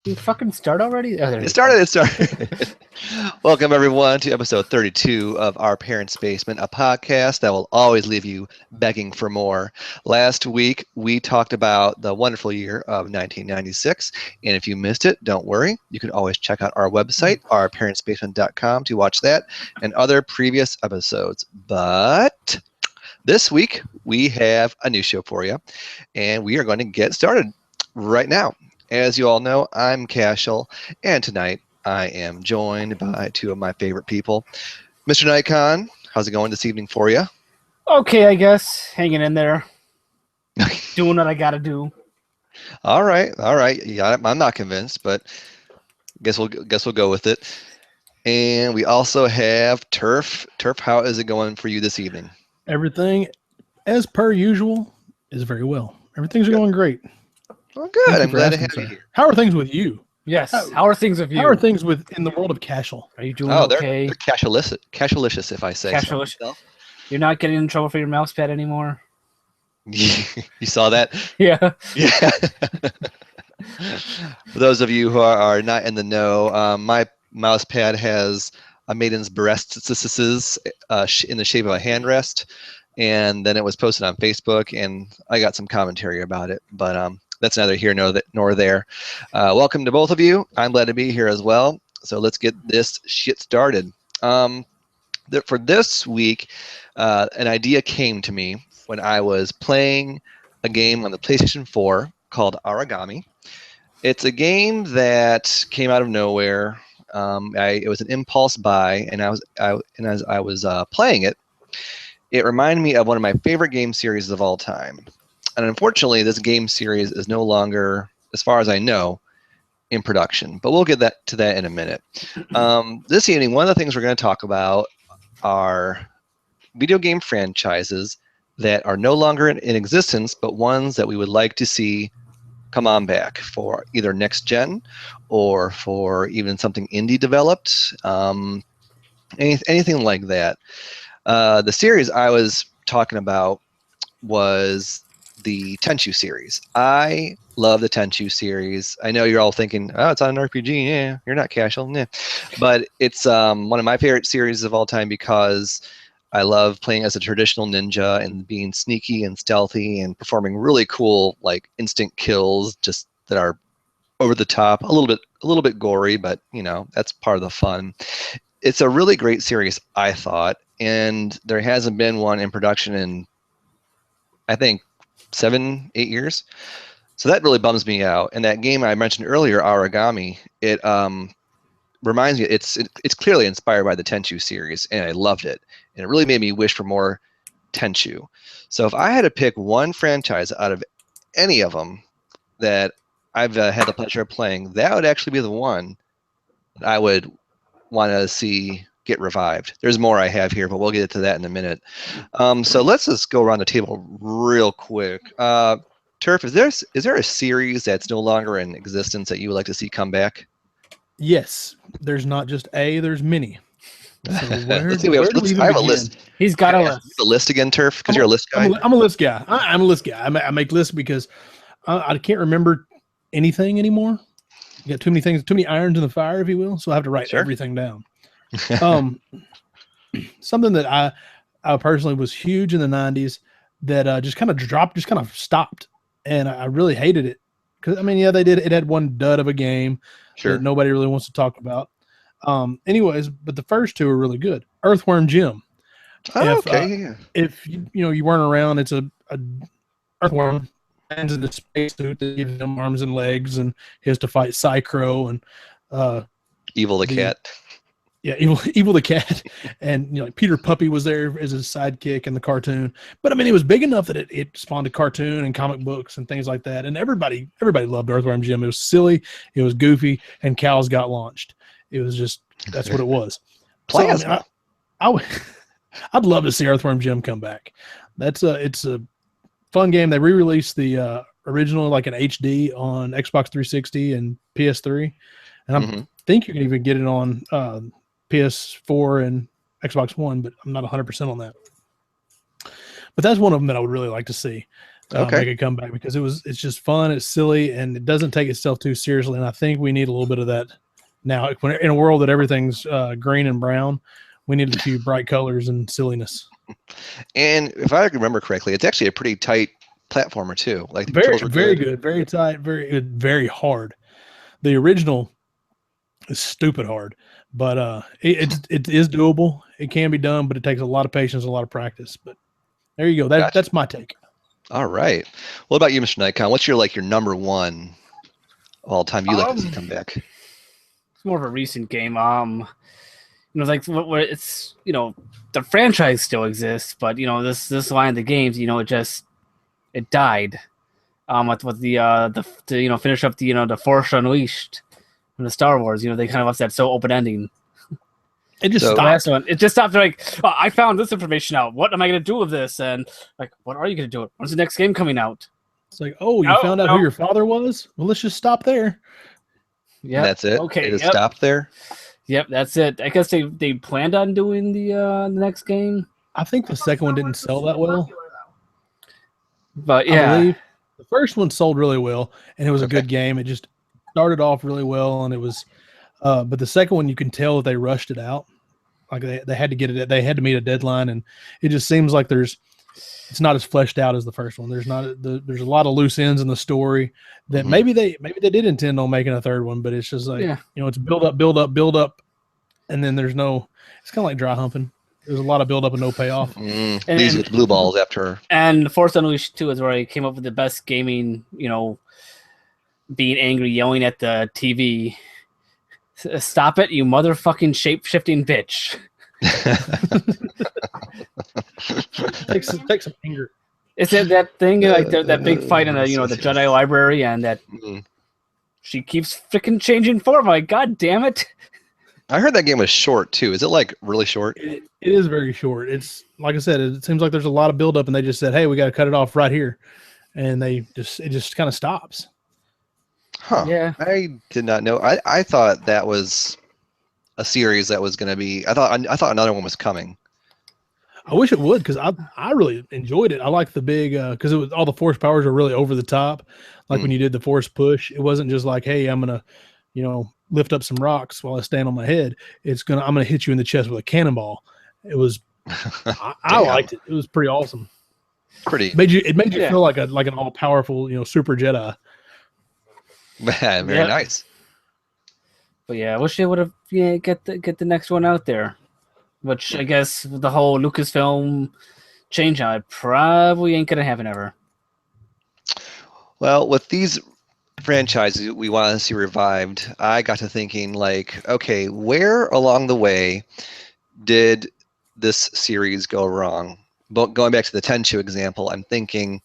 You fucking start already? Oh, there It started. Welcome, everyone, to episode 32 of Our Parents' Basement, a podcast that will always leave you begging for more. Last week, we talked about the wonderful year of 1996. And if you missed it, don't worry. You can always check out our website, ourparentsbasement.com, to watch that and other previous episodes. But this week, we have a new show for you, and we are going to get started right now. As you all know, I'm Cashel, and tonight I am joined by two of my favorite people. Mr. Nikon, how's it going this evening for you? Okay, I guess. Hanging in there. Doing what I gotta do. All right. Yeah, I'm not convinced, but guess we'll go with it. And we also have Turf. Turf, how is it going for you this evening? Everything, as per usual, is very well. Everything's going great. Well, good. I'm glad to have you here. How are things with you? Yes. How are things with you? How are things in the world of Cashel? Are you doing okay? They're cashalicious, if I say so. You're not getting in trouble for your mouse pad anymore? You saw that? Yeah. Yeah. For those of you who are not in the know, my mouse pad has a maiden's breasts in the shape of a hand rest, and then it was posted on Facebook, and I got some commentary about it, but that's neither here nor there. Welcome to both of you. I'm glad to be here as well. So let's get this shit started. For this week, an idea came to me when I was playing a game on the PlayStation 4 called Origami. It's a game that came out of nowhere. It was an impulse buy, and as I was playing it, it reminded me of one of my favorite game series of all time. And unfortunately, this game series is no longer, as far as I know, in production. But we'll get to that in a minute. This evening, one of the things we're going to talk about are video game franchises that are no longer in existence, but ones that we would like to see come on back for either next gen or for even something indie developed, anything like that. The series I was talking about was the Tenchu series. I love the Tenchu series. I know you're all thinking, oh, it's on an RPG. Yeah, you're not casual. Yeah. But it's one of my favorite series of all time because I love playing as a traditional ninja and being sneaky and stealthy and performing really cool like instant kills just that are over the top, a little bit gory, but that's part of the fun. It's a really great series, I thought, and there hasn't been one in production in, I think, 7-8 years. So that really bums me out. And that game I mentioned earlier, Origami, it reminds me, it's clearly inspired by the Tenchu series, and I loved it. And it really made me wish for more Tenchu. So if I had to pick one franchise out of any of them that I've had the pleasure of playing, that would actually be the one that I would want to see get revived. There's more I have here, but we'll get to that in a minute. So let's just go around the table real quick. Turf, is there a series that's no longer in existence that you would like to see come back? Yes. There's not just there's many. So I have a list. He's got a list. The list again, Turf, because you're a list guy. I'm a list guy. I'm a list guy. I make lists because I can't remember anything anymore. You got too many things, too many irons in the fire, if you will. So I have to write everything down. Something that I personally was huge in the 90s that just kind of dropped, just kind of stopped. And I really hated it. Because, they did. It had one dud of a game that nobody really wants to talk about. Anyways, but the first two are really good. Earthworm Jim. If you weren't around, it's a earthworm lands in the spacesuit that gives him arms and legs, and he has to fight Psychro and Evil the cat. Yeah, Evil the cat, and Peter Puppy was there as his sidekick in the cartoon. But it was big enough that it spawned a cartoon and comic books and things like that. And everybody loved Earthworm Jim. It was silly, it was goofy, and cows got launched. It was just that's what it was. Plasma. So, I'd love to see Earthworm Jim come back. It's a fun game. They re-released the original like an HD on Xbox 360 and PS3, and I think you can even get it on PS4 and Xbox One, but I'm not 100% on that. But that's one of them that I would really like to see. make a comeback, because it's just fun, it's silly, and it doesn't take itself too seriously. And I think we need a little bit of that now. When in a world that everything's green and brown, we need a few bright colors and silliness. And if I remember correctly, it's actually a pretty tight platformer too. Like the very, controls were very good, very tight, very good, very hard. The original is stupid hard, but it is doable. It can be done, but it takes a lot of patience, a lot of practice. But there you go. That's my take. All right. What about you, Mr. Nikon? What's your number one all time you like to see come back? It's more of a recent game. Like where it's the franchise still exists, but this line of the games, it died. With the finish up the Force Unleashed and the Star Wars, they kind of left that so open ending. It just stopped. Last one, it just stopped. Like, oh, I found this information out. What am I going to do with this? And like, what are you going to do? When's the next game coming out? It's like, oh, you found out who your father was? Well, let's just stop there. Yeah, that's it. Okay, it stopped there. Yep, that's it. I guess they planned on doing the next game. I think the second one didn't sell that well, but yeah, I believe the first one sold really well, and it was a good game. It just started off really well, and it was. But the second one, you can tell that they rushed it out. Like they had to get it. They had to meet a deadline, and it just seems like it's not as fleshed out as the first one. There's a lot of loose ends in the story that maybe they did intend on making a third one, but it's just like it's build up, and then there's no. It's kind of like dry humping. There's a lot of build up and no payoff. These with blue balls after. And Force Unleashed 2 is where I came up with the best gaming. Being angry, yelling at the TV. Stop it, you motherfucking shape-shifting bitch. Take some anger. Is it that thing, like that big fight in the the Jedi library, and that she keeps freaking changing form? Like, god damn it. I heard that game was short too. Is it like really short? It is very short. It's like I said, it seems like there's a lot of buildup, and they just said, hey, we got to cut it off right here. And it just kind of stops. Huh. Yeah. I did not know. I thought that was a series that was going to be. I thought another one was coming. I wish it would, because I really enjoyed it. I like the big because all the force powers are really over the top. Like when you did the force push, it wasn't just like, hey, I'm gonna lift up some rocks while I stand on my head. I'm gonna hit you in the chest with a cannonball. It was. I liked it. It was pretty awesome. Pretty. It made you feel like an all powerful super Jedi. Man, very nice. But yeah, I wish they would have get the next one out there. Which I guess with the whole Lucasfilm change out, it probably ain't gonna happen ever. Well, with these franchises we want to see revived, I got to thinking like, okay, where along the way did this series go wrong? But going back to the Tenchu example, I'm thinking,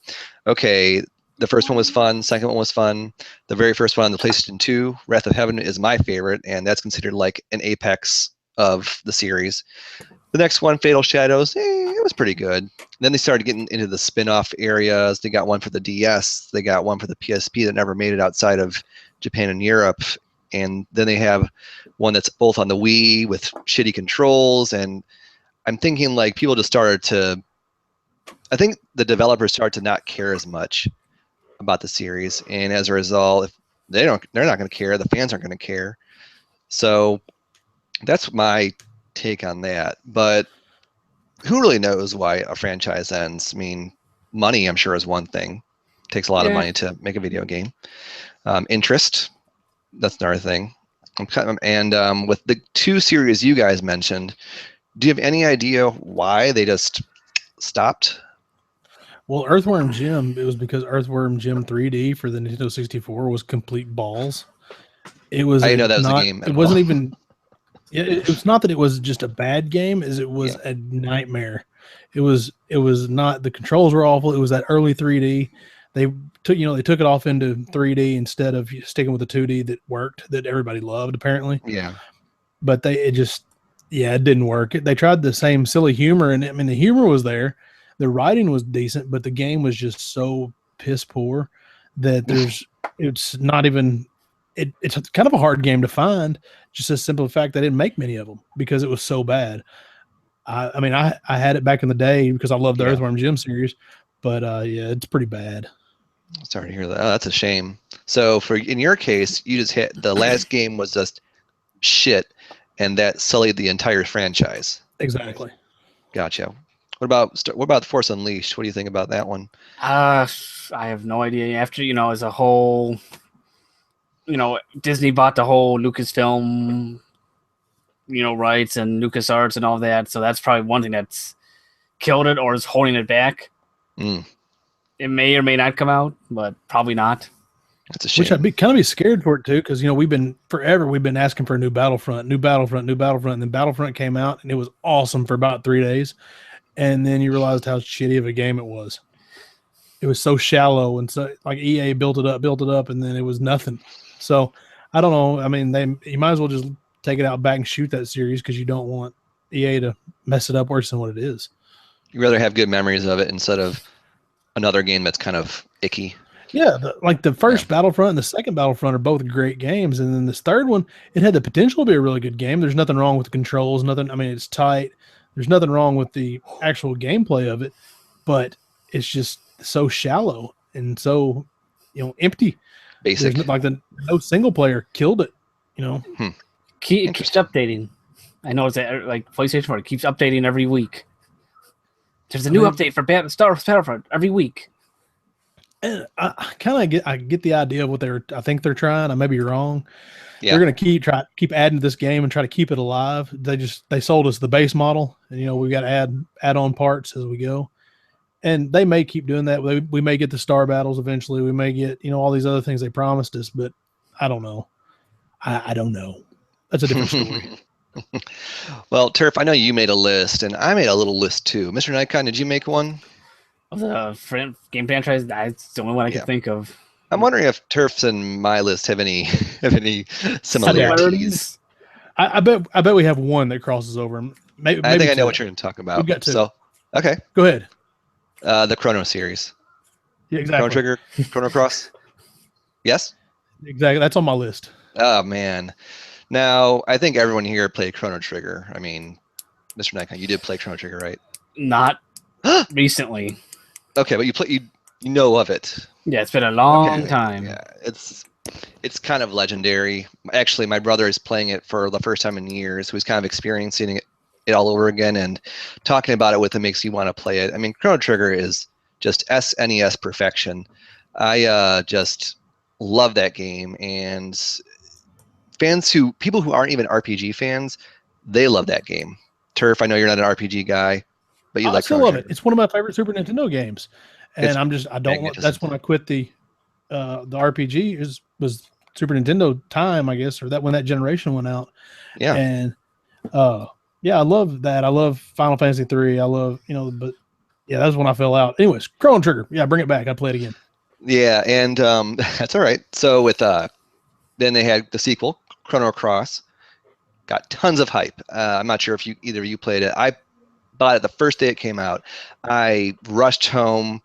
okay, the first one was fun, second one was fun. The very first one on the PlayStation 2, Wrath of Heaven, is my favorite, and that's considered like an apex of the series. The next one, Fatal Shadows, it was pretty good. Then they started getting into the spin-off areas. They got one for the DS. They got one for the PSP that never made it outside of Japan and Europe. And then they have one that's both on the Wii with shitty controls. And I'm thinking like people just started to, I think the developers started to not care as much about the series. And as a result, if they're not going to care, the fans aren't going to care. So that's my take on that. But who really knows why a franchise ends? I mean, money, I'm sure, is one thing. It takes a lot of money to make a video game. Interest, that's another thing. And with the two series you guys mentioned, do you have any idea why they just stopped? Well, Earthworm Jim, it was because Earthworm Jim 3D for the Nintendo 64 was complete balls. It was. I didn't know that was a game. It wasn't even. It was not that it was just a bad game, as it was a nightmare. It was not. The controls were awful. It was that early 3D. They took it off into 3D instead of sticking with the 2D that worked, that everybody loved apparently. Yeah. But it didn't work. They tried the same silly humor, and I mean the humor was there. The writing was decent, but the game was just so piss poor that it's not even. It's kind of a hard game to find. Just a simple fact they didn't make many of them because it was so bad. I mean, I had it back in the day because I loved the Earthworm Jim series, But yeah, it's pretty bad. Sorry to hear that. Oh, that's a shame. So in your case, you just hit the last game was just shit, and that sullied the entire franchise. Exactly. Gotcha. What about Force Unleashed? What do you think about that one? I have no idea. After as a whole, Disney bought the whole Lucasfilm, rights and LucasArts and all that. So that's probably one thing that's killed it or is holding it back. Mm. It may or may not come out, but probably not. That's a shame. Which I'd be kind of scared for it too, because we've been asking for a new Battlefront, and then Battlefront came out and it was awesome for about 3 days, and then you realized how shitty of a game it was. It was so shallow, and so like EA built it up, and then it was nothing. So I don't know. I mean, you might as well just take it out back and shoot that series because you don't want EA to mess it up worse than what it is. You'd rather have good memories of it instead of another game that's kind of icky. Yeah, the first Battlefront and the second Battlefront are both great games, and then this third one, it had the potential to be a really good game. There's nothing wrong with the controls, nothing. I mean, it's tight. There's nothing wrong with the actual gameplay of it, but it's just so shallow and so empty. Basic. No single player killed it. It keeps updating. I know it's like PlayStation 4. It keeps updating every week. There's a new update for Star Wars Battlefront every week. And I get the idea of what I think they're trying. I may be wrong. Yeah. They're going to keep adding to this game and try to keep it alive. They sold us the base model, and we got to add on parts as we go. And they may keep doing that. We may get the star battles eventually. We may get all these other things they promised us, but I don't know. I don't know. That's a different story. Well, Turf, I know you made a list, and I made a little list too. Mr. Nikon, did you make one? The game franchise, that's the only one I can think of. I'm wondering if Turf's and my list have any similarities. I bet we have one that crosses over. Maybe I think I know what you're going to talk about. We've got two. So, okay. Go ahead. The Chrono series. Yeah, exactly. Chrono Trigger, Chrono Cross. Yes? Exactly. That's on my list. Oh, man. Now, I think everyone here played Chrono Trigger. I mean, Mr. Nikon, you did play Chrono Trigger, right? Not recently. Okay, but you know of it. Yeah, it's been a long time. Yeah, it's kind of legendary. Actually, my brother is playing it for the first time in years, so he's kind of experiencing it all over again, and talking about it with him makes you want to play it. I mean, Chrono Trigger is just SNES perfection. I just love that game, and people who aren't even RPG fans, they love that game. Turf, I know you're not an RPG guy, but you like. I still love it. It's one of my favorite Super Nintendo games, and that's when I quit the RPG. Was Super Nintendo time, I guess, or when that generation went out. Yeah, and I love that. I love Final Fantasy 3. I love but yeah, that's when I fell out. Anyways, Chrono Trigger. Yeah, bring it back. I play it again. Yeah, and that's all right. So with then they had the sequel, Chrono Cross. Got tons of hype. I'm not sure if either of you played it. I bought it the first day it came out. I rushed home,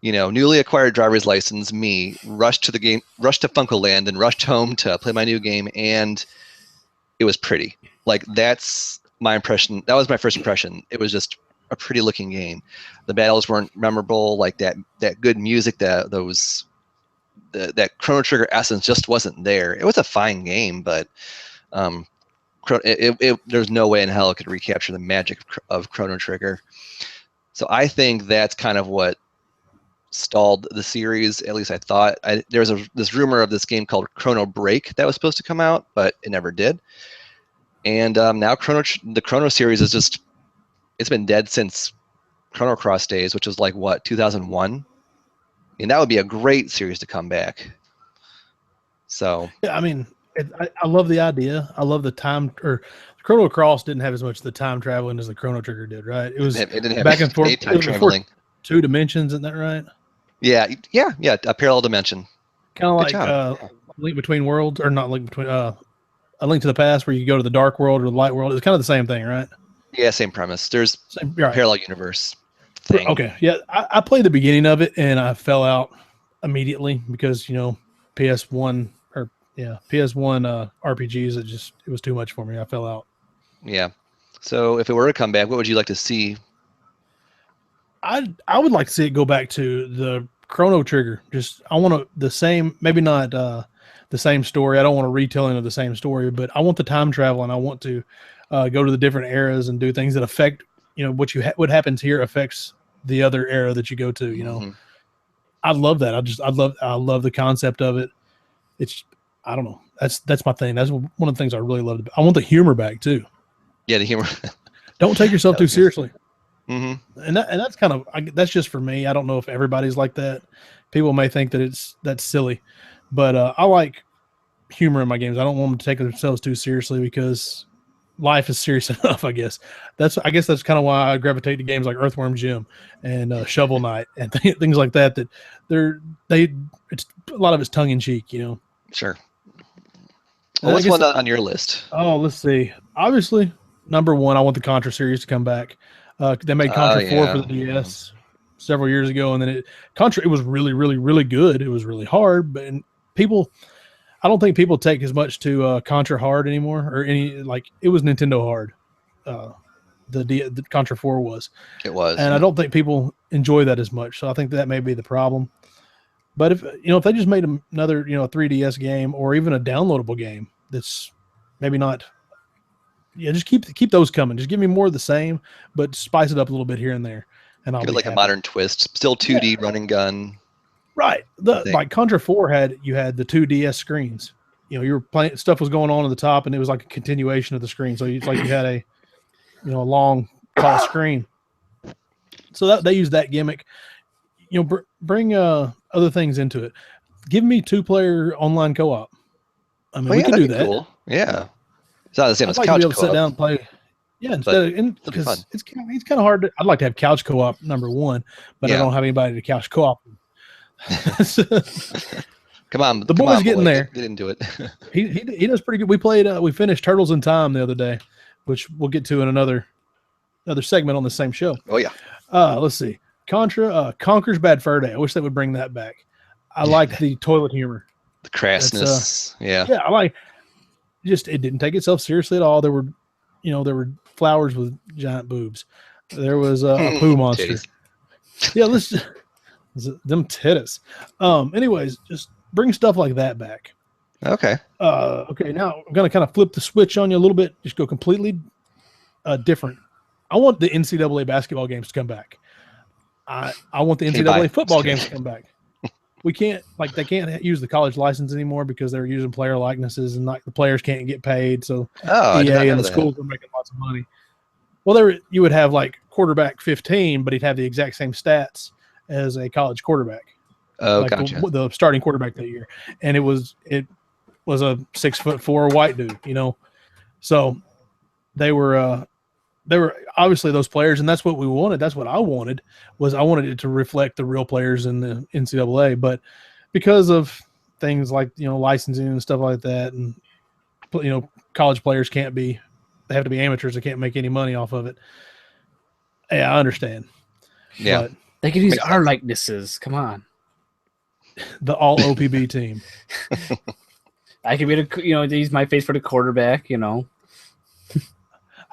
newly acquired driver's license, rushed to the game, rushed to Funkoland, and rushed home to play my new game, and it was pretty. Like, that's my impression. That was my first impression. It was just a pretty looking game. The battles weren't memorable, like that good music, that Chrono Trigger essence just wasn't there. It was a fine game, but there's no way in hell it could recapture the magic of Chrono Trigger. So I think that's kind of what stalled the series. At least I thought. There was this rumor of this game called Chrono Break that was supposed to come out, but it never did. And now the Chrono series it's been dead since Chrono Cross days, which was like 2001. And that would be a great series to come back. So yeah, I mean, I love the idea. I love the time. Or Chrono Cross didn't have as much of the time traveling as the Chrono Trigger did, right? It didn't have back and forth time traveling. 2 dimensions, isn't that right? Yeah, a parallel dimension. Kind of like Link Between Worlds, or not Link Between. A Link to the Past, where you go to the dark world or the light world. It's kind of the same thing, right? Yeah, same premise. There's parallel universe thing. Okay, yeah, I played the beginning of it and I fell out immediately because PS1 RPGs. It was too much for me. I fell out. Yeah. So if it were to come back, what would you like to see? I would like to see it go back to the Chrono Trigger. Just I want the same, maybe not the same story. I don't want a retelling of the same story, but I want the time travel, and I want to go to the different eras and do things that affect what happens here affects the other era that you go to. You know, I love that. I love the concept of it. It's I don't know. That's my thing. That's one of the things I really love. I want the humor back too. Yeah, the humor. Don't take yourself too seriously. Mm-hmm. And that's kind of that's just for me. I don't know if everybody's like that. People may think that that's silly, but I like humor in my games. I don't want them to take themselves too seriously because life is serious enough. I guess that's kind of why I gravitate to games like Earthworm Jim and Shovel Knight and things like that. That it's a lot of it's tongue in cheek. You know. Sure. Well, what's one on your list? Oh, let's see. Obviously, number one, I want the Contra series to come back. They made Contra 4 for the DS several years ago, and then it was really, really, really good. It was really hard, but I don't think people take as much to Contra hard anymore, or it was Nintendo hard. The Contra 4 was. It was, and I don't think people enjoy that as much. So I think that may be the problem. But if they just made another 3DS game or even a downloadable game that's maybe not. Yeah, just keep those coming. Just give me more of the same, but spice it up a little bit here and there, and I'll give it like happy. A modern twist. Still 2D run and gun. Right. Like Contra 4 had the 2DS screens. You were playing, stuff was going on at the top, and it was like a continuation of the screen. So it's like you had a long tall screen. So that they used that gimmick. Bring other things into it. Give me 2-player online co-op. I mean, we could do that. Cool. Yeah. It's not the same as couch co-op. To be able to sit down and play. Yeah, because it's kind of hard. I'd like to have couch co-op number one, but I don't have anybody to couch co-op. Come on, the boy's getting there. Get into it. He does pretty good. We finished Turtles in Time the other day, which we'll get to in another segment on the same show. Oh yeah. Let's see. Contra, Conker's Bad Fur Day. I wish they would bring that back. I like the toilet humor. The crassness. Yeah, I like. It didn't take itself seriously at all. There were flowers with giant boobs. There was a poo monster. Titties. Yeah, them titties. Anyways, just bring stuff like that back. Okay. Okay. Now I'm gonna kind of flip the switch on you a little bit. Just go completely different. I want the NCAA basketball games to come back. I want the NCAA football games to come back. We can't they can't use the college license anymore because they're using player likenesses and the players can't get paid. So EA and the schools are making lots of money. Well, you would have quarterback 15, but he'd have the exact same stats as a college quarterback. Oh, gotcha. The starting quarterback that year, and it was a 6'4" white dude. So they were obviously those players, and that's what we wanted. That's what I wanted. I wanted it to reflect the real players in the NCAA, but because of things like licensing and stuff like that, and college players they have to be amateurs. They can't make any money off of it. Yeah, I understand. Yeah, but they could use our likenesses. Come on, the all OPB team. I could be use my face for the quarterback. I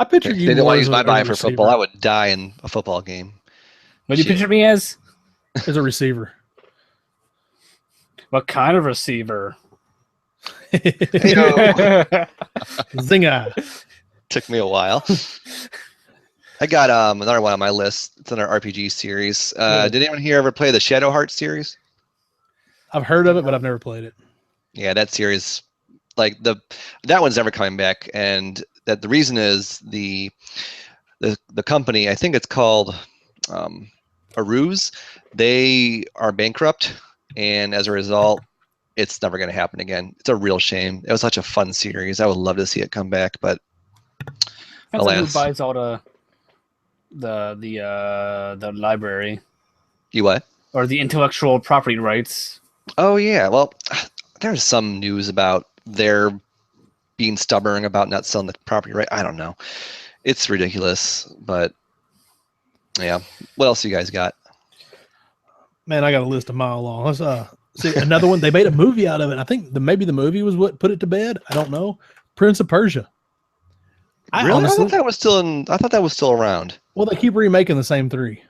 picture you. They didn't want to use my body for football. I would die in a football game. What do you picture me as? As a receiver. What kind of receiver? Zinga. Took me a while. I got another one on my list. It's another RPG series. Did anyone here ever play the Shadow Heart series? I've heard of it, but I've never played it. Yeah, that series, that one's never coming back, and that the reason is the company, I think it's called Aruse, they are bankrupt, and as a result, it's never going to happen again. It's a real shame. It was such a fun series. I would love to see it come back, but alas. Who buys all the library? You what? Or the intellectual property rights? Oh yeah. Well, there's some news about their being stubborn about not selling the property right. I don't know. It's ridiculous, but yeah. What else you guys got? Man, I got a list a mile long. Let's see another one. They made a movie out of it. I think maybe the movie was what put it to bed. I don't know. Prince of Persia. Really? I thought that was still around. Well, they keep remaking the same three.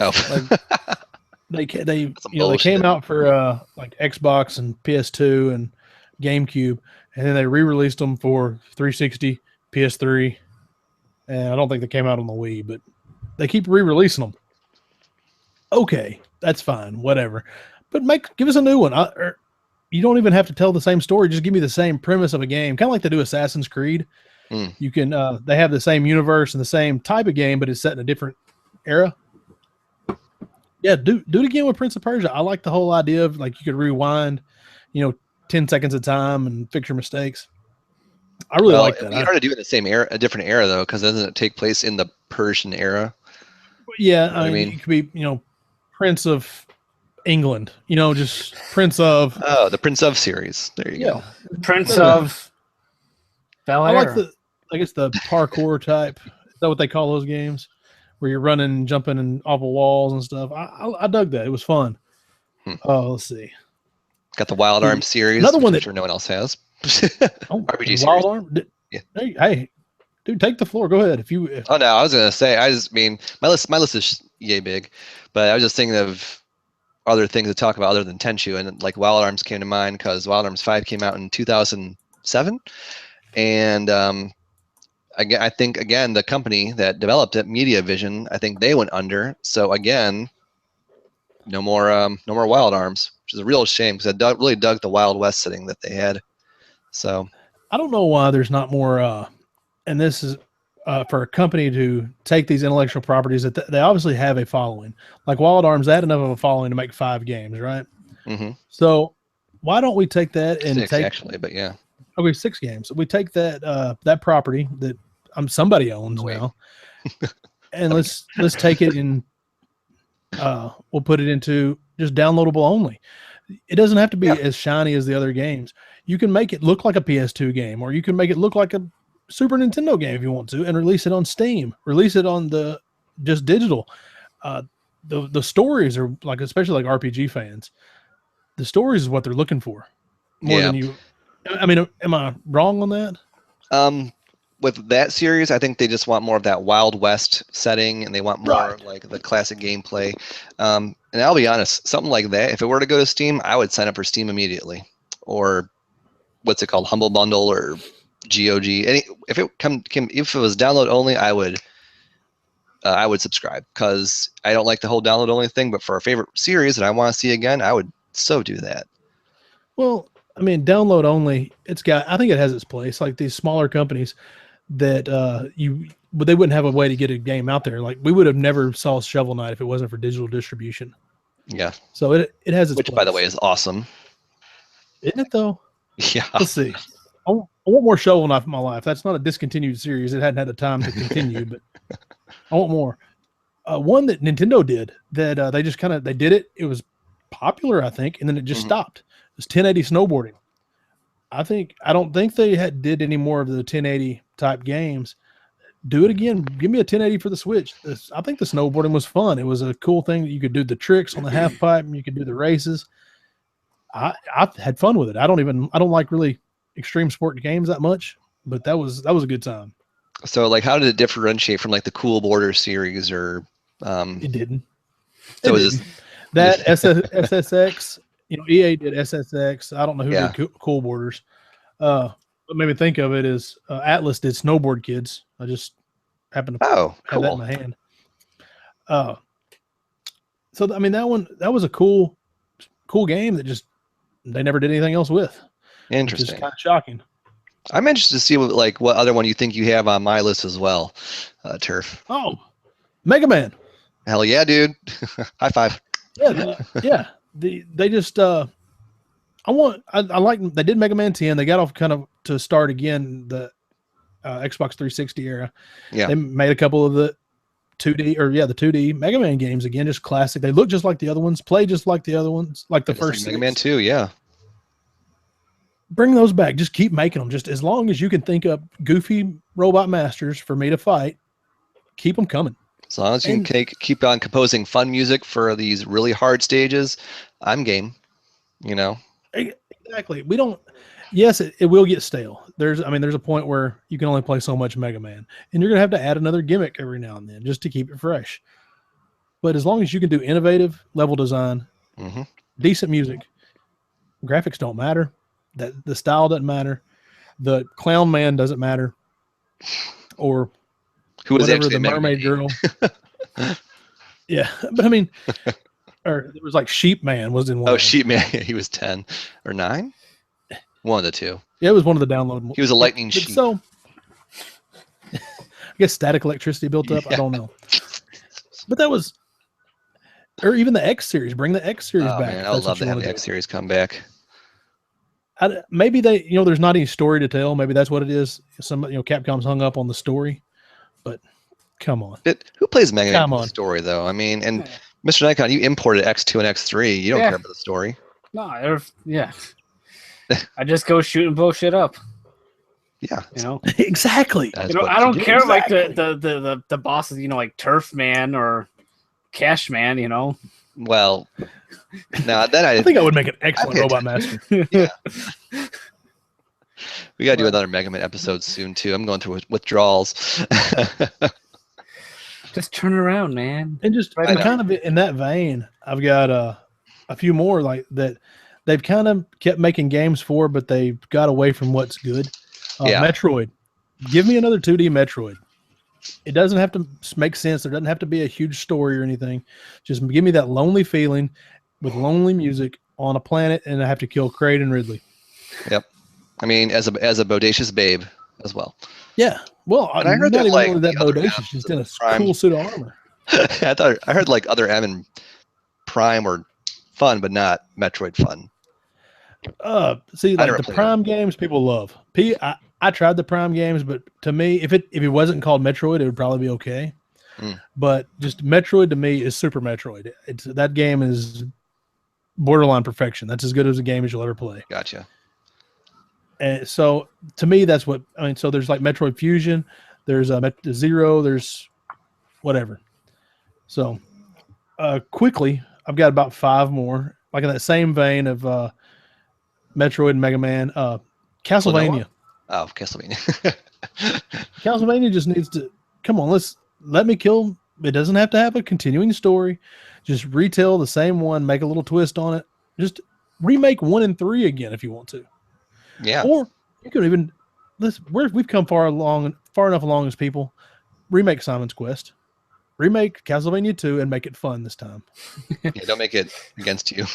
Oh. They they bullshit. came out for like Xbox and PS2 and GameCube, and then they re-released them for 360, PS3, and I don't think they came out on the Wii, but they keep re-releasing them. Okay, that's fine, whatever. But give us a new one. You don't even have to tell the same story. Just give me the same premise of a game, kind of like they do Assassin's Creed. You can they have the same universe and the same type of game, but it's set in a different era. Yeah, do it again with Prince of Persia. I like the whole idea of like you could rewind, 10 seconds at a time and fix your mistakes. I really like that. It'd be hard to do in the same era, a different era though, because doesn't it take place in the Persian era? Yeah, you know I mean, it could be Prince of England, just Prince of. Oh, the Prince of series. There you go. Prince of Bel Air. I like I guess the parkour type. Is that what they call those games? Where you're running and jumping and off of walls and stuff. I dug that. It was fun. Oh, let's see. Got the Wild Arms series. Another one that sure no one else has. RPG series. Wild Arm. Yeah. Hey, dude, take the floor. Go ahead. Oh no, I was gonna say. My list is yay big, but I was just thinking of other things to talk about other than Tenchu, and like Wild Arms came to mind because Wild Arms 5 came out in 2007, and I think again the company that developed it, Media Vision, I think they went under. So again, no more Wild Arms, which is a real shame because I really dug the Wild West setting that they had. So I don't know why there's not more. And this is for a company to take these intellectual properties that they obviously have a following. Like Wild Arms, they had enough of a following to make 5 games, right? Mm-hmm. So why don't we take that and 6 actually, but yeah. Okay, 6 games. We take that property that somebody owns now, and let's take it and we'll put it into just downloadable only. It doesn't have to be as shiny as the other games. You can make it look like a PS2 game, or you can make it look like a Super Nintendo game if you want to, and release it on Steam. Release it on the just digital. The stories are like, especially like RPG fans, the stories is what they're looking for more than you. I mean, am I wrong on that? With that series, I think they just want more of that Wild West setting, and they want more like the classic gameplay. And I'll be honest, something like that, if it were to go to Steam, I would sign up for Steam immediately, or what's it called, Humble Bundle or GOG. If it was download only, I would subscribe because I don't like the whole download only thing. But for a favorite series that I want to see again, I would so do that. Well, I mean, download only. I think it has its place. Like these smaller companies that but they wouldn't have a way to get a game out there. Like we would have never saw Shovel Knight if it wasn't for digital distribution. Yeah. So it has its which, place. by the way, is awesome. Isn't it though? Yeah. Let's see. I want more Shovel Knight in my life. That's not a discontinued series. It hadn't had the time to continue, but I want more. One that Nintendo did that they just they did it. It was popular, I think, and then it just stopped. It was 1080 snowboarding. I don't think they did any more of the 1080 type games. Do it again. Give me a 1080 for the Switch. I think the snowboarding was fun. It was a cool thing that you could do the tricks on the half pipe and you could do the races. I had fun with it. I don't like really extreme sport games that much, but that was a good time. So like, how did it differentiate from like the Cool Border series or? It didn't. So that SSX. EA did SSX. I don't know who did Cool Borders. What made me think of it is Atlas did Snowboard Kids. I just happened to have that in my hand. So I mean that was a cool game that just they never did anything else with. Interesting. Which is kind of shocking. I'm interested to see what other one you think you have on my list as well, Turf. Oh, Mega Man. Hell yeah, dude! High five. Yeah. They just I like they did Mega Man 10. They got off kind of to start again the Xbox 360 era. Yeah, they made a couple of the 2D Mega Man games again, just classic. They look just like the other ones, play just like the other ones, like the first Mega Man 2. Yeah, bring those back. Just keep making them. Just as long as you can think up goofy robot masters for me to fight, keep them coming. As long as you can keep on composing fun music for these really hard stages, I'm game. Exactly. We don't. Yes, it will get stale. There's a point where you can only play so much Mega Man, and you're gonna have to add another gimmick every now and then just to keep it fresh. But as long as you can do innovative level design, decent music, graphics don't matter. That the style doesn't matter. The clown man doesn't matter. Or who was whatever, actually the mermaid girl. Yeah, but I mean, or there was like Sheep Man was in one. Oh, Sheep Man, he was 10 or 9, one of the two. Yeah, it was one of the downloadable. He was a lightning sheep. So I guess static electricity built up. Yeah. I don't know, but that was, or even the X series. Bring the X series back. Man, I would love to have the X series come back. Maybe they, there's not any story to tell. Maybe that's what it is. Capcom's hung up on the story, but come on. Who plays Mega Man for the story, though? I mean, and Mr. Nikon, you imported X2 and X3. You don't care about the story. No, I just go shoot and blow shit up. Yeah, exactly. I don't care like the bosses, like Turf Man or Cash Man. Well, no, then I think I would make an excellent Robot Master. Yeah. We gotta do another Mega Man episode soon too. I'm going through withdrawals. Just turn around, man. And just kind of in that vein, I've got a few more like that. They've kind of kept making games for, but they've got away from what's good. Metroid. Give me another 2D Metroid. It doesn't have to make sense. There doesn't have to be a huge story or anything. Just give me that lonely feeling with lonely music on a planet, and I have to kill Kraid and Ridley. Yep. I mean, as a bodacious babe as well. Yeah. Well, I heard not that, even only that bodacious, just in a cool suit of armor. I heard like other M and Prime were fun, but not Metroid fun. See, like the Prime games, people love. I tried the Prime games, but to me, if it wasn't called Metroid, it would probably be okay. But just Metroid to me is Super Metroid. That game is borderline perfection. That's as good as a game as you'll ever play. Gotcha. And so to me, that's what I mean. So there's like Metroid Fusion, there's Zero, there's whatever. So quickly, I've got about 5 more, like in that same vein of Metroid and Mega Man. Castlevania. Oh, Castlevania. Castlevania just needs to come on. Let me kill. It doesn't have to have a continuing story. Just retell the same one, make a little twist on it. Just remake 1 and 3 again if you want to. Yeah. Or you could even we've come far enough along as people. Remake Simon's Quest. Remake Castlevania 2 and make it fun this time. Yeah, don't make it against you.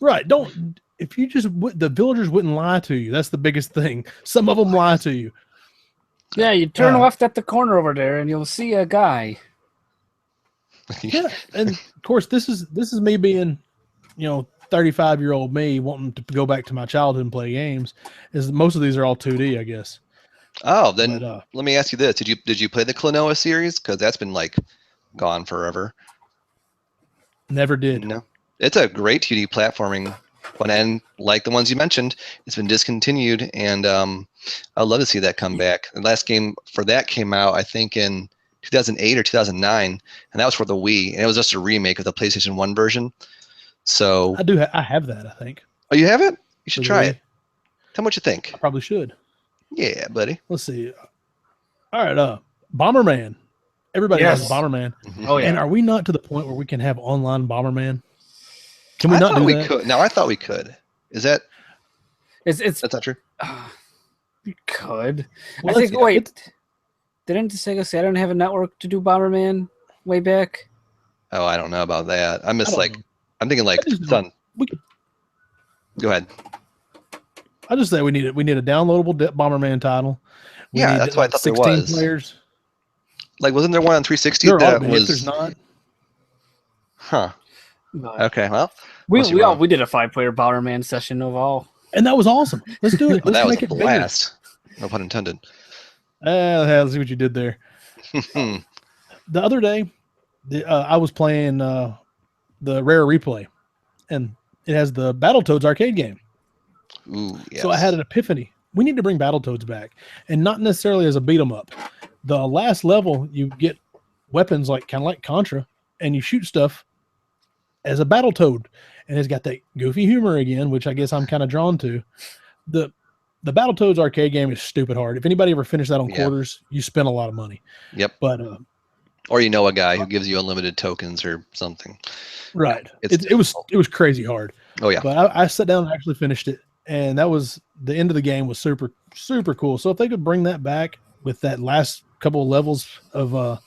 Right. Don't. If you just the villagers wouldn't lie to you. That's the biggest thing. Some of them lie to you. Yeah, you turn left at the corner over there, and you'll see a guy. Yeah, and of course, this is me being, 35-year-old me wanting to go back to my childhood and play games. Is most of these are all 2D, I guess. Oh, then let me ask you this: Did you play the Klonoa series? Because that's been like gone forever. Never did. No, it's a great 2D platforming one, and like the ones you mentioned, it's been discontinued, and I'd love to see that come back. The last game for that came out, I think, in 2008 or 2009, and that was for the Wii, and it was just a remake of the PlayStation 1 version. So I have that, I think. Oh, you have it? You should try it. Tell me what you think. I probably should. Yeah, buddy. Let's see. All right, Bomberman. Everybody has Bomberman. Mm-hmm. Oh yeah. And are we not to the point where we can have online Bomberman? Can we not do that? Could. No, I thought we could. Is that? It's that's not true. You could. Well, I think. Wait. Didn't the Sega Saturn have a network to do Bomberman way back? Oh, I don't know about that. I'm thinking like Sun. Go ahead. I just say we need a downloadable Bomberman title. That's what I thought 16 there was. Players. Like, wasn't there one on 360 that was? There's not. Huh. But okay. Well, we did a 5-player Bomberman session of all, and that was awesome. Let's do it. Let's that was make a it blast. Bigger. No pun intended. Let's see what you did there. The other day, I was playing the Rare Replay, and it has the Battletoads arcade game. Ooh, yes. So I had an epiphany. We need to bring Battletoads back, and not necessarily as a beat 'em up. The last level, you get weapons kind of like Contra, and you shoot stuff as a Battletoad, and it's got that goofy humor again, which I guess I'm kind of drawn to. The Battletoads arcade game is stupid hard. If anybody ever finished that on quarters, you spend a lot of money. Yep. But Or you know a guy who gives you unlimited tokens or something. Right. Yeah, it was crazy hard. Oh yeah. But I sat down and actually finished it, and that was the end of the game was super super cool. So if they could bring that back with that last couple of levels of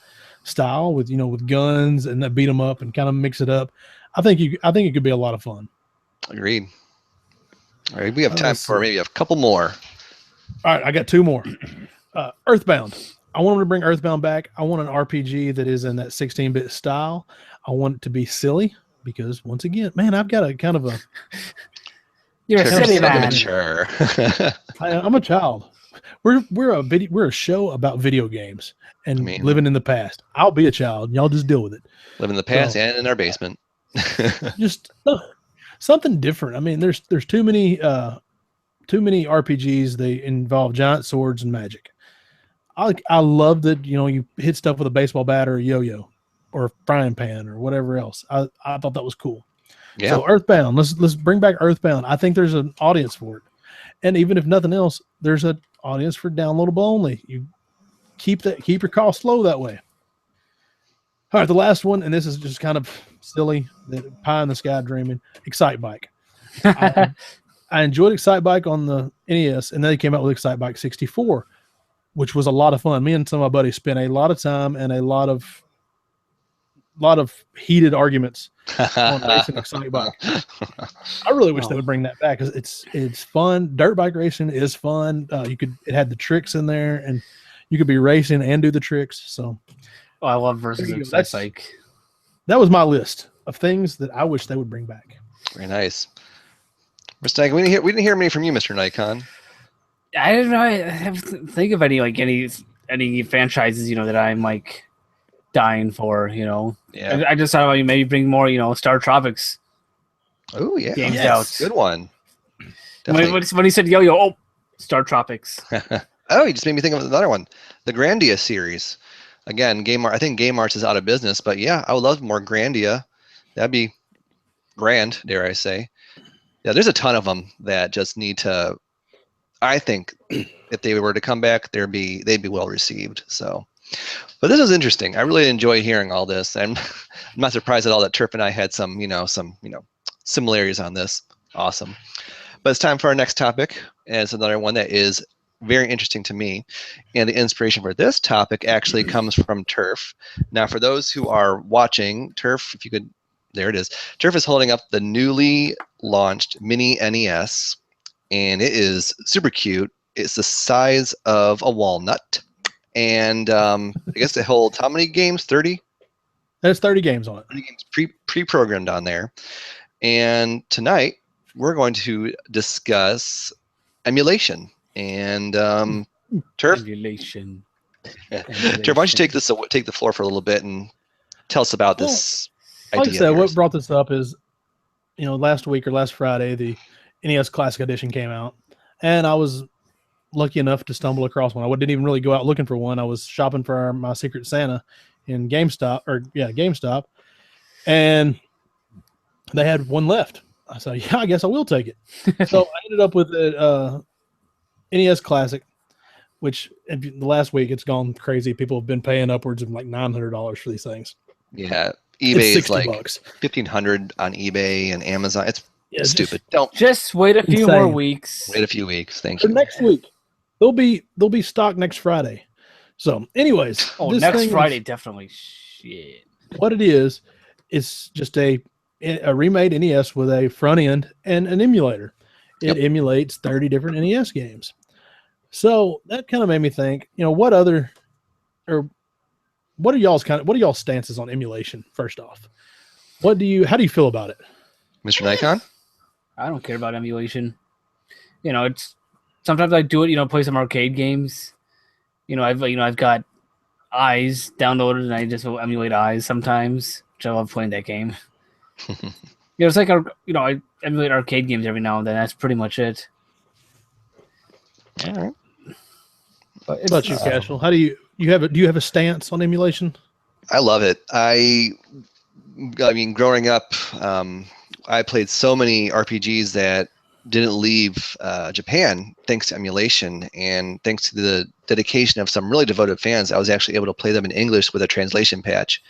style with with guns and that beat them up and kind of mix it up, I think it could be a lot of fun. Agreed. All right, we have time for maybe a couple more. All right, I got two more. Earthbound. I want them to bring Earthbound back. I want an RPG that is in that 16-bit style. I want it to be silly because, once again, man, I've got a kind of a. You're a silly man. Sure. I'm a child. We're a show about video games and living in the past. I'll be a child. Y'all just deal with it. Live in the past and in our basement. Just something different. I mean, there's too many RPGs. They involve giant swords and magic. I love that you hit stuff with a baseball bat or a yo-yo or a frying pan or whatever else. I thought that was cool. Yeah. So Earthbound, let's bring back Earthbound. I think there's an audience for it, and even if nothing else, there's an audience for downloadable only. You keep your costs low that way. All right, the last one, and this is just kind of silly, that pie in the sky dreaming. Excitebike. I enjoyed Excitebike on the NES, and then they came out with Excitebike 64, which was a lot of fun. Me and some of my buddies spent a lot of time and a lot of heated arguments on racing Excitebike. I really wish they would bring that back because it's fun. Dirt bike racing is fun. It had the tricks in there, and you could be racing and do the tricks. So, I love versus Excitebike. That was my list of things that I wish they would bring back. Very nice. Mr. Nikon, we didn't hear many from you, Mr. Nikon. I don't know. I have to think of any franchises that I'm like dying for. Yeah. I just thought about maybe bring more Star Tropics. Oh yeah, games out. Good one. When he said yo, Star Tropics. Oh, you just made me think of another one, the Grandia series. Again, I think Game Arts is out of business, but yeah, I would love more Grandia. That'd be grand, dare I say. Yeah, there's a ton of them that just need to. I think if they were to come back, they'd be well received. So, but this is interesting. I really enjoy hearing all this. I'm not surprised at all that Turf and I had some similarities on this. Awesome. But it's time for our next topic, and it's another one that is very interesting to me. And the inspiration for this topic actually comes from Turf. Now, for those who are watching, Turf, if you could, there it is. Turf is holding up the newly launched mini NES. And it is super cute. It's the size of a walnut. And I guess it holds how many games? 30? There's 30 games on it. 30 games pre-programmed on there. And tonight, we're going to discuss emulation. And Turf? Emulation. Turf, why don't you take the floor for a little bit and tell us about this idea. Like I said, what brought this up is, last week or last Friday, the NES Classic Edition came out, and I was lucky enough to stumble across one. I didn't even really go out looking for one. I was shopping for my Secret Santa in GameStop, and they had one left. I said, yeah, I guess I will take it. So I ended up with a NES Classic, which the last week it's gone crazy. People have been paying upwards of like $900 for these things. Yeah, eBay is like $60. $1,500 on eBay and Amazon. It's stupid. Don't just wait a few more weeks. Wait a few weeks. Thank you. Next week, they'll be stocked next Friday. So, anyways, next Friday definitely. Shit. What it is, it's just a remade NES with a front end and an emulator. It emulates 30 different NES games. So that kind of made me think, what are y'all's stances on emulation? First off, how do you feel about it, Mr. Nikon? I don't care about emulation. It's sometimes I do it. Play some arcade games. I've got Eyes downloaded, and I just will emulate Eyes sometimes. Which I love playing that game. It's like I emulate arcade games every now and then. That's pretty much it. All right. What about you, Cashel? How do you have a stance on emulation? I love it. I mean, growing up, I played so many RPGs that didn't leave Japan thanks to emulation, and thanks to the dedication of some really devoted fans, I was actually able to play them in English with a translation patch.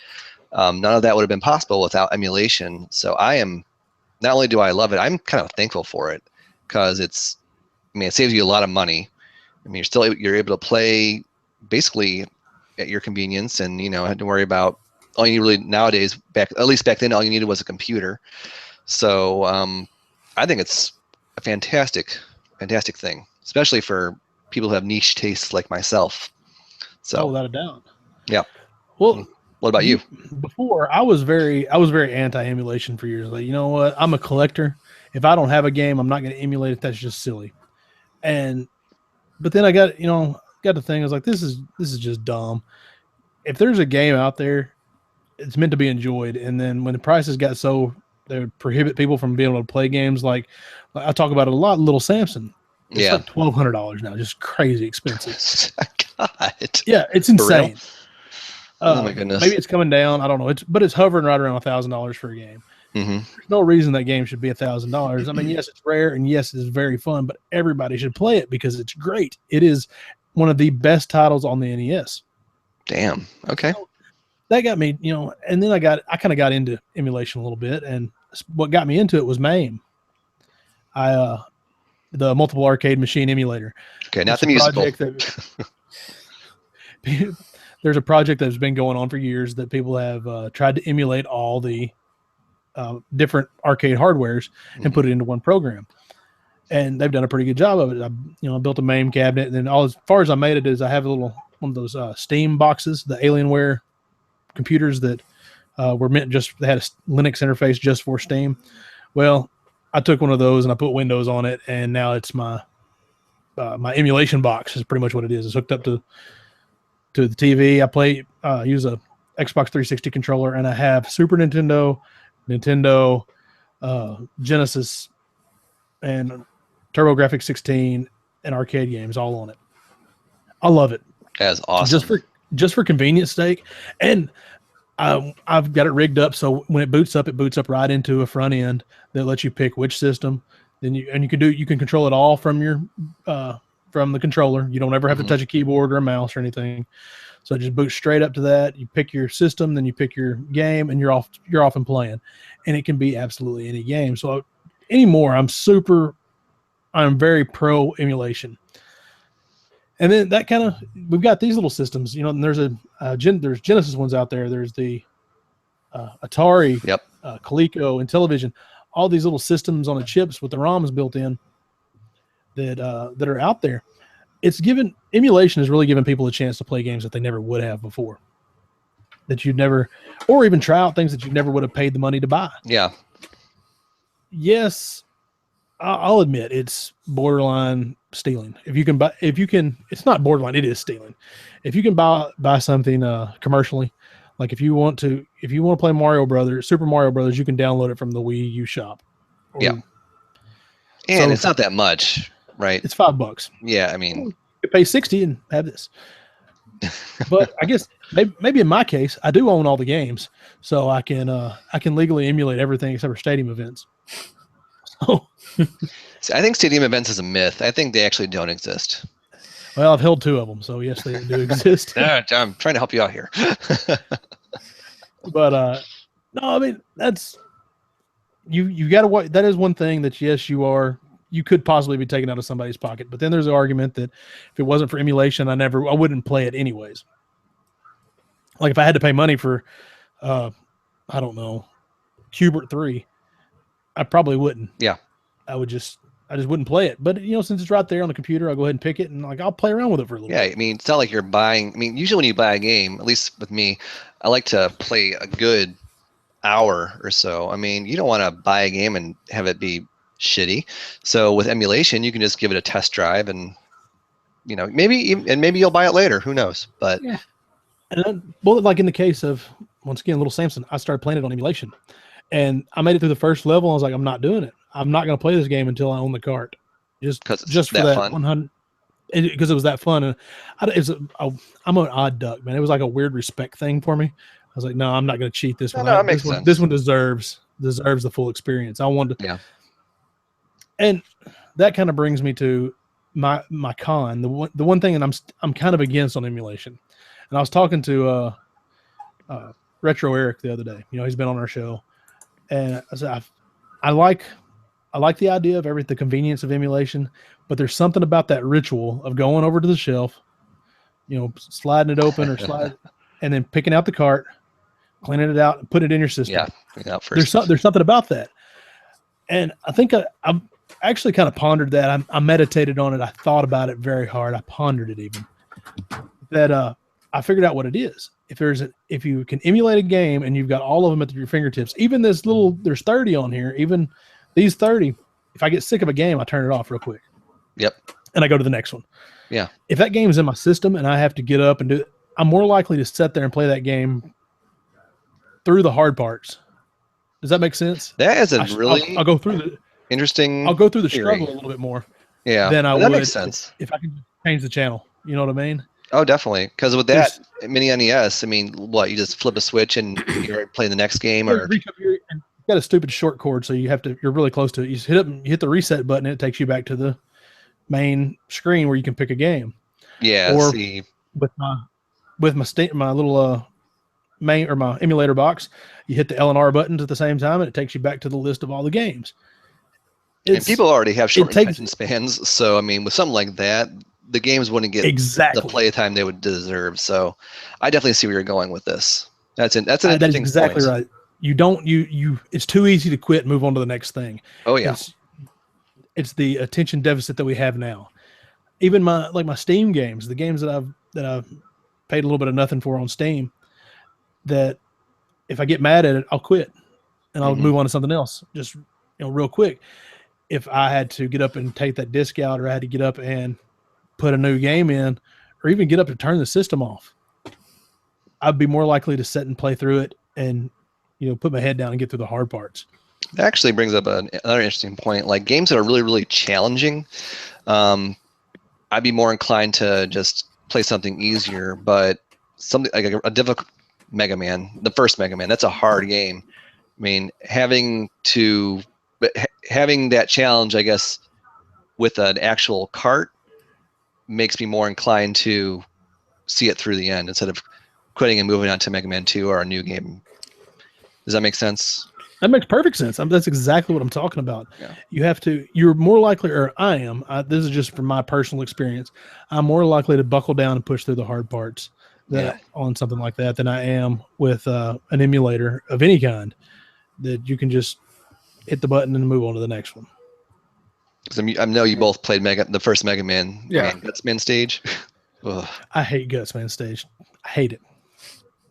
None of that would have been possible without emulation. So not only do I love it, I'm kind of thankful for it, because it saves you a lot of money. I mean, you're able to play basically at your convenience, and had to worry about all you really nowadays. At least back then, all you needed was a computer. So I think it's a fantastic thing, especially for people who have niche tastes like myself. So, without a doubt. Yeah. Well, what about you? Before, I was very anti-emulation for years. Like, you know what? I'm a collector. If I don't have a game, I'm not going to emulate it. That's just silly. But then I got the thing. I was like, this is just dumb. If there's a game out there, it's meant to be enjoyed. And then when the prices got so they would prohibit people from being able to play games, like I talk about it a lot. Little Samson, it's like $1,200 now, just crazy expensive. God. Yeah, it's insane. Oh my goodness. Maybe it's coming down. I don't know. But it's hovering right around $1,000 for a game. Mm-hmm. There's no reason that game should be $1,000. I mean, yes, it's rare, and yes, it's very fun, but everybody should play it because it's great. It is one of the best titles on the NES. Damn. Okay. So that got me, and then I kind of got into emulation a little bit, and what got me into it was MAME. The multiple arcade machine emulator. Okay, not the musical. There's a project that's been going on for years that people have tried to emulate all the different arcade hardwares and put it into one program, and they've done a pretty good job of it. I built a MAME cabinet, and then as far as I made it is I have one of those Steam boxes, the Alienware computers that were meant they had a Linux interface just for Steam. Well, I took one of those and I put Windows on it, and now it's my emulation box is pretty much what it is. It's hooked up to the TV. I use a Xbox 360 controller, and I have Super Nintendo, Genesis, and TurboGrafx 16 and arcade games all on it. I love it. That's awesome. Just for convenience sake, and I've got it rigged up so when it boots up right into a front end that lets you pick which system. Then you can control it all from your from the controller. You don't ever have to touch a keyboard or a mouse or anything. So it just boots straight up to that. You pick your system, then you pick your game, and you're off and playing. And it can be absolutely any game. So anymore, I'm very pro emulation. And then we've got these little systems, and there's there's Genesis ones out there. There's the Atari, Coleco, and Television. All these little systems on the chips with the ROMs built in that are out there. Emulation has really given people a chance to play games that they never would have before. That you'd never, or even try out things that you never would have paid the money to buy. Yeah. Yes, I'll admit it's borderline stealing. It's not borderline. It is stealing. If you can buy something commercially, like if you want to play Super Mario Brothers, you can download it from the Wii U shop. And it's not that much, right? It's $5. Yeah, I mean, you pay $60 and have this. But I guess maybe in my case, I do own all the games, so I can legally emulate everything except for stadium events. So, I think stadium events is a myth. I think they actually don't exist. Well, I've held 2 of them, so yes, they do exist. I'm trying to help you out here. But no, I mean that's you got to. That is one thing that yes, you could possibly be taken out of somebody's pocket. But then there's an argument that if it wasn't for emulation, I wouldn't play it anyways. Like if I had to pay money for, I don't know, Cubert 3, I probably wouldn't. Yeah, I just wouldn't play it. But since it's right there on the computer, I'll go ahead and pick it and I'll play around with it for a little bit. Yeah, I mean, it's not like you're buying. I mean, usually when you buy a game, at least with me, I like to play a good hour or so. I mean, you don't want to buy a game and have it be shitty. So with emulation, you can just give it a test drive, and maybe you'll buy it later. Who knows? But yeah. And then, like in the case of once again, Little Samson, I started playing it on emulation, and I made it through the first level. And I was like, I'm not doing it. I'm not going to play this game until I own the cart. Just for that fun. 100. Because it was that fun, and I'm an odd duck, man. It was like a weird respect thing for me. I was like, no, I'm not going to cheat this one. No, that makes sense. This one deserves the full experience. I wanted to. Yeah. And that kind of brings me to my con. The one thing that I'm kind of against on emulation. And I was talking to Retro Eric the other day. He's been on our show, and I said I like the idea of the convenience of emulation, but there's something about that ritual of going over to the shelf, sliding it open and then picking out the cart, cleaning it out, and putting it in your system. Yeah, clean it out first. There's something about that, and I think I've actually kind of pondered that. I meditated on it. I thought about it very hard. I pondered it even. That I figured out what it is. If you can emulate a game and you've got all of them at your fingertips, even there's 30 on here, even these 30, if I get sick of a game, I turn it off real quick. Yep. And I go to the next one. Yeah. If that game is in my system and I have to get up and do it, I'm more likely to sit there and play that game through the hard parts. Does that make sense? That is I'll go through the interesting. I'll go through the theory. struggle a little bit more. Yeah. Than I would. That makes sense. If I can change the channel. You know what I mean? Oh, definitely. Because with that mini NES, I mean, what, you just flip a switch and you're playing the next game, or you've got a stupid short cord, so you're really close to it. You just hit the reset button, and it takes you back to the main screen where you can pick a game. Yeah. Or with my little my emulator box, you hit the L and R buttons at the same time, and it takes you back to the list of all the games. And people already have short attention spans, so I mean, with something like that, the games wouldn't get the play time they would deserve. So I definitely see where you're going with this. That's an interesting exactly point. Right. It's too easy to quit and move on to the next thing. Oh yeah. It's the attention deficit that we have now. Even my Steam games, the games that I've paid a little bit of nothing for on Steam, that if I get mad at it, I'll quit and I'll move on to something else just real quick. If I had to get up and take that disc out, or I had to get up and put a new game in, or even get up to turn the system off, I'd be more likely to sit and play through it and, put my head down and get through the hard parts. That actually brings up another interesting point. Like games that are really, really challenging, I'd be more inclined to just play something easier, but something like a difficult Mega Man, the first Mega Man, that's a hard game. I mean, having that challenge, I guess, with an actual cart makes me more inclined to see it through the end instead of quitting and moving on to Mega Man 2 or a new game. Does that make sense? That makes perfect sense. That's exactly what I'm talking about. Yeah. You're more likely, or I am, this is just from my personal experience, I'm more likely to buckle down and push through the hard parts on something like that than I am with an emulator of any kind, that you can just hit the button and move on to the next one. I know you both played the first Mega Man, Gutsman stage. I hate Gutsman stage. I hate it.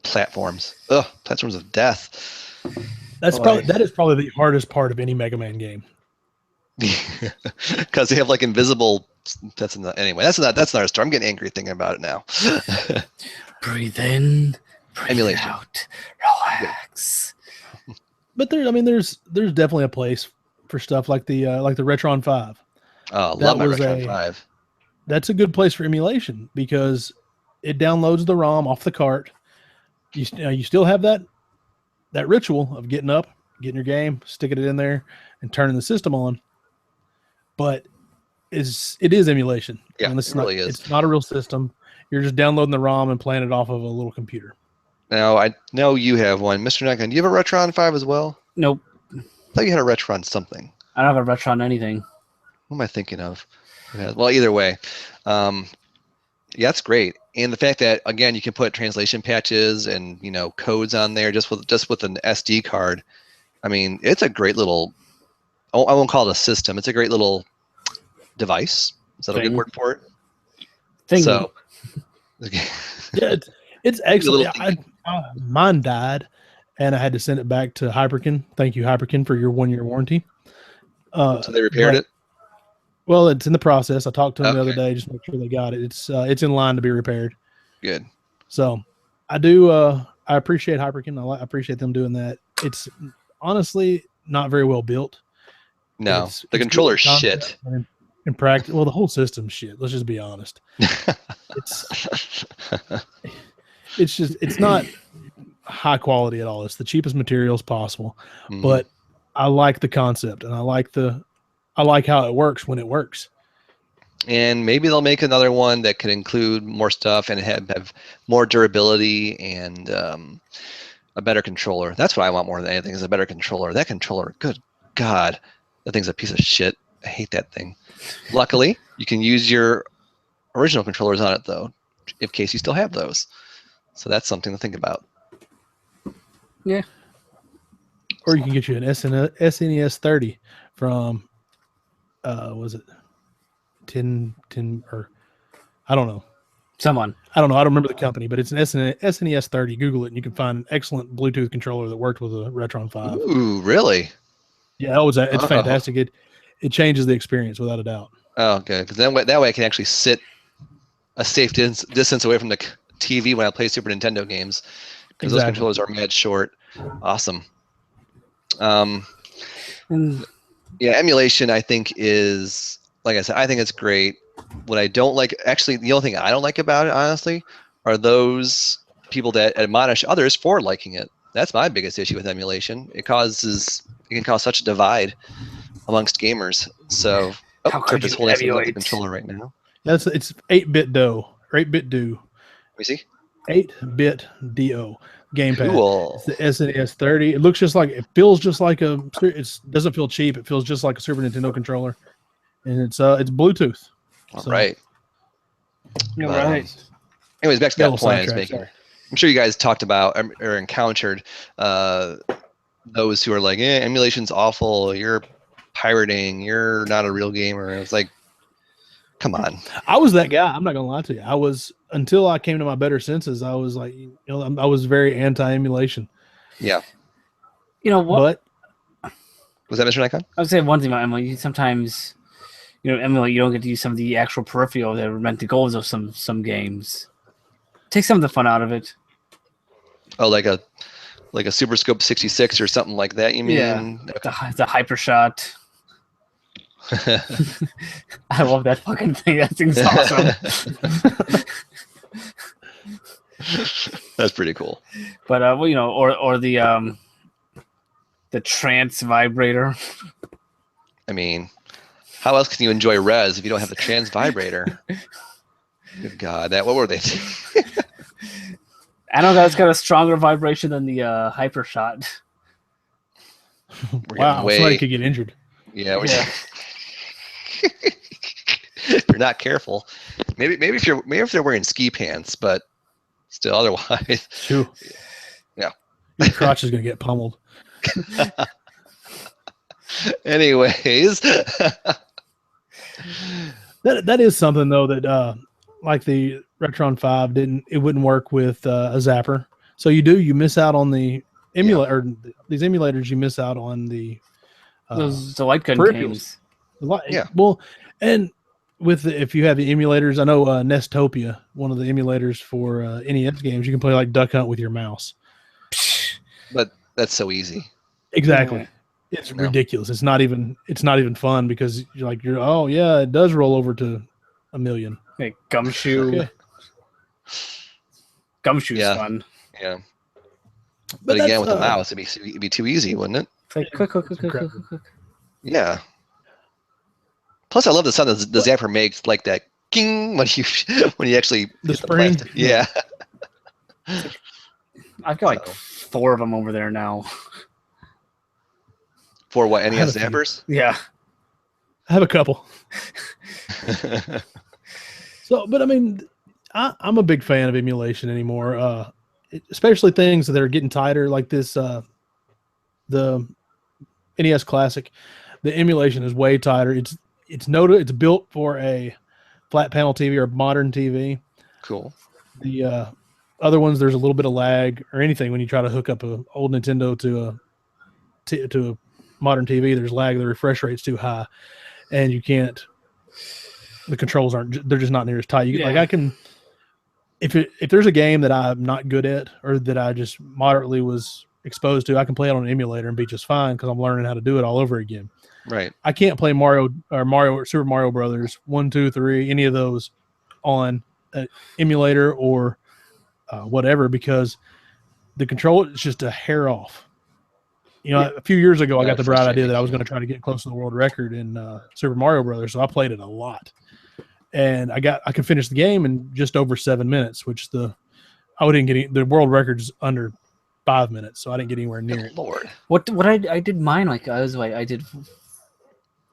Platforms of death. That is probably the hardest part of any Mega Man game. Because they have like invisible. Anyway. That's not our story. I'm getting angry thinking about it now. Breathe in, breathe Emulation. out, relax. But there's definitely a place for stuff like the Retron 5. Oh, love my Retron 5. That's a good place for emulation because it downloads the ROM off the cart. You still have that ritual of getting up, getting your game, sticking it in there, and turning the system on. But it is emulation. Yeah, it really is. It's not a real system. You're just downloading the ROM and playing it off of a little computer. Now, I know you have one. Mr. Duncan, do you have a Retron 5 as well? Nope. I thought you had a Retron something. I don't have a Retron anything. What am I thinking of? Well, either way. Yeah, that's great. And the fact that, again, you can put translation patches and, codes on there just with an SD card. I mean, it's a great little, I won't call it a system. It's a great little device. Is that a good word for it? Thing. So, yeah, it's excellent. Mine died, and I had to send it back to Hyperkin. Thank you, Hyperkin, for your 1-year warranty. So they repaired it? Well, it's in the process. I talked to them the other day, just to make sure they got it. It's in line to be repaired. Good. So I do. I appreciate Hyperkin. I appreciate them doing that. It's honestly not very well built. No, the controller's shit. In practice, well, the whole system's shit. Let's just be honest. It's not high quality at all. It's the cheapest materials possible, but I like the concept and I like the I like how it works when it works. And maybe they'll make another one that could include more stuff and have more durability and a better controller. That's what I want more than anything, is a better controller. That controller, good God, that thing's a piece of shit. I hate that thing. Luckily, you can use your original controllers on it, though, in case you still have those. So that's something to think about. Yeah. Or you can get you an SNES 30 from, was it 10 or I don't know. I don't know. I don't remember the company, but it's an SNES 30. Google it, and you can find an excellent Bluetooth controller that worked with a Retron 5. Ooh, really? Yeah, it's fantastic. It changes the experience without a doubt. Oh, good. Because that way I can actually sit a safe distance away from the TV when I play Super Nintendo games. Because those controllers are mad short. Awesome. Yeah, emulation I think is, like I said, I think it's great. What I don't like, actually, the only thing I don't like about it, honestly, are those people that admonish others for liking it. That's my biggest issue with emulation. It can cause such a divide amongst gamers. So, Trip is holding something up the controller right now. It's 8-bit do or 8-bit do. Let me see. 8-bit do gamepad. Cool. It's the SNES 30. It feels just like it doesn't feel cheap. It feels just like a Super Nintendo controller, and it's Bluetooth. All right. Right. Anyways, back to that point I was making. I'm sure you guys talked about or encountered those who are like, emulation's awful. You're pirating. You're not a real gamer. And it's like, come on. I was that guy. I'm not gonna lie to you. I was, until I came to my better senses. I was like, I was very anti-emulation. Yeah. You know what? But was that Mr. Nikon? I would say one thing about emulation. Sometimes, emulate, you don't get to use some of the actual peripheral that were meant to go with some games. Take some of the fun out of it. Oh, like a Super Scope 66 or something like that, you mean? Yeah, the Hypershot. I love that fucking thing. That thing's awesome. That's pretty cool. But or the trance vibrator. I mean, how else can you enjoy Res if you don't have the trance vibrator? Good God, what were they? I know that's got a stronger vibration than the Hypershot. Wow, somebody could get injured. Yeah. If you're not careful, maybe if they're wearing ski pants, but still, otherwise. True. Yeah. Your crotch is gonna get pummeled. Anyways, that is something though that like the Retron 5 wouldn't work with a zapper. So you miss out on the emulator, these emulators. You miss out on the light gun games. Well, and if you have the emulators, I know Nestopia, one of the emulators for NES games, you can play like Duck Hunt with your mouse. But that's so easy. Exactly. Yeah. It's ridiculous. It's not even fun because it does roll over to 1 million. Hey, Gumshoe. Okay. Gumshoe's fun. Yeah. But again, with the mouse, it'd be too easy, wouldn't it? It's like quick. Yeah. Plus, I love the sound the zapper makes, like that ging when you actually the spring. Yeah. I've got like 4 of them over there now. For what, NES zappers? Yeah. I have a couple. But I mean, I'm a big fan of emulation anymore, especially things that are getting tighter, like this. The NES Classic, the emulation is way tighter. It's built for a flat panel TV or modern TV. Cool. The other ones, there's a little bit of lag or anything when you try to hook up an old Nintendo to a modern TV. There's lag. The refresh rate's too high, and you can't. The controls they're just not near as tight. I can, if there's a game that I'm not good at or that I just moderately was exposed to, I can play it on an emulator and be just fine because I'm learning how to do it all over again. Right. I can't play Mario or Super Mario Brothers 1, 2, 3, any of those on an emulator or whatever, because the control is just a hair off. A few years ago, I got the bright frustrating. idea that I was going to try to get close to the world record in Super Mario Brothers, so I played it a lot, and I could finish the game in just over 7 minutes, which the world record's under 5 minutes, so I didn't get anywhere near it. Lord, what I did mine like I did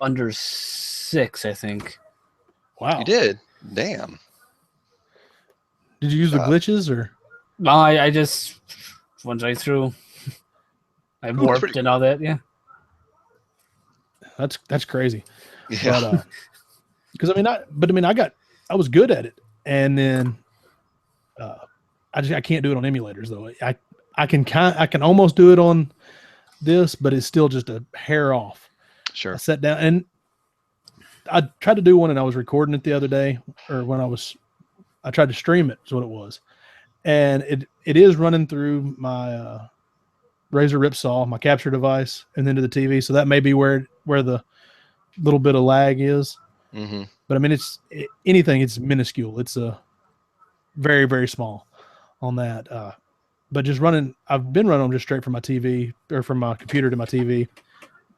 under 6, I think. Wow, you did. Damn. Did you use the glitches or? No, I just went right through. I warped and all that. Yeah, that's crazy. Yeah. Because I was good at it, and then I can't do it on emulators though. I can almost do it on this, but it's still just a hair off. Sure. I sat down and I tried to do one, and I was recording it the other day, or when I tried to stream it. Is what it was, and it is running through my Razer Ripsaw, my capture device, and then to the TV. So that may be where the little bit of lag is. Mm-hmm. But I mean, it's minuscule. It's a very, very small on that. But I've been running them just straight from my TV or from my computer to my TV,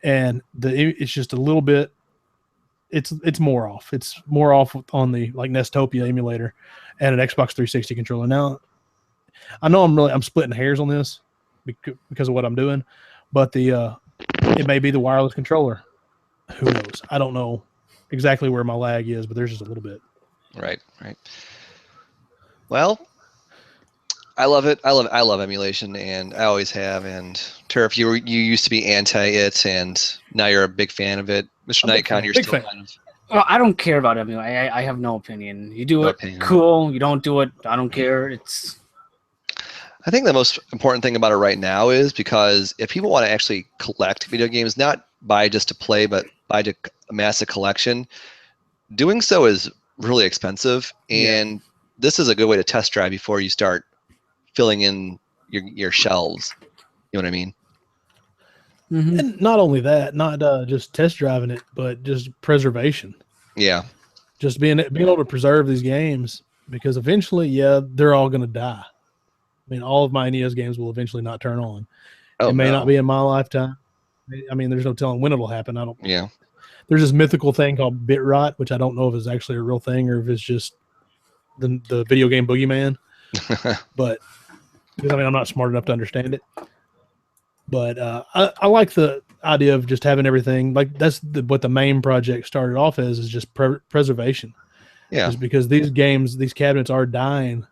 and it's just a little bit. It's more off. It's more off on the like Nestopia emulator and an Xbox 360 controller. Now, I know I'm splitting hairs on this because of what I'm doing, but it may be the wireless controller. Who knows? I don't know exactly where my lag is, but there's just a little bit. Right. Well, I love it. I love emulation, and I always have. And Turf, you used to be anti it, and now you're a big fan of it. Mr. Nightcon, you're still kind of. Well, I don't care about emulation. I have no opinion. You do it, cool. You don't do it, I don't care. I think the most important thing about it right now is because if people want to actually collect video games, not buy just to play, but buy to amass a collection, doing so is really expensive, and this is a good way to test drive before you start filling in your shelves. You know what I mean? Mm-hmm. And not only that, not just test driving it, but just preservation. Yeah. Just being able to preserve these games, because eventually, they're all going to die. I mean, all of my NES games will eventually not turn on. It may not be in my lifetime. I mean, there's no telling when it'll happen. Yeah. There's this mythical thing called bit rot, which I don't know if it's actually a real thing or if it's just the video game boogeyman. But because I'm not smart enough to understand it. But I like the idea of just having everything like that's what the main project started off as, is just preservation. Yeah. Just because these cabinets are dying.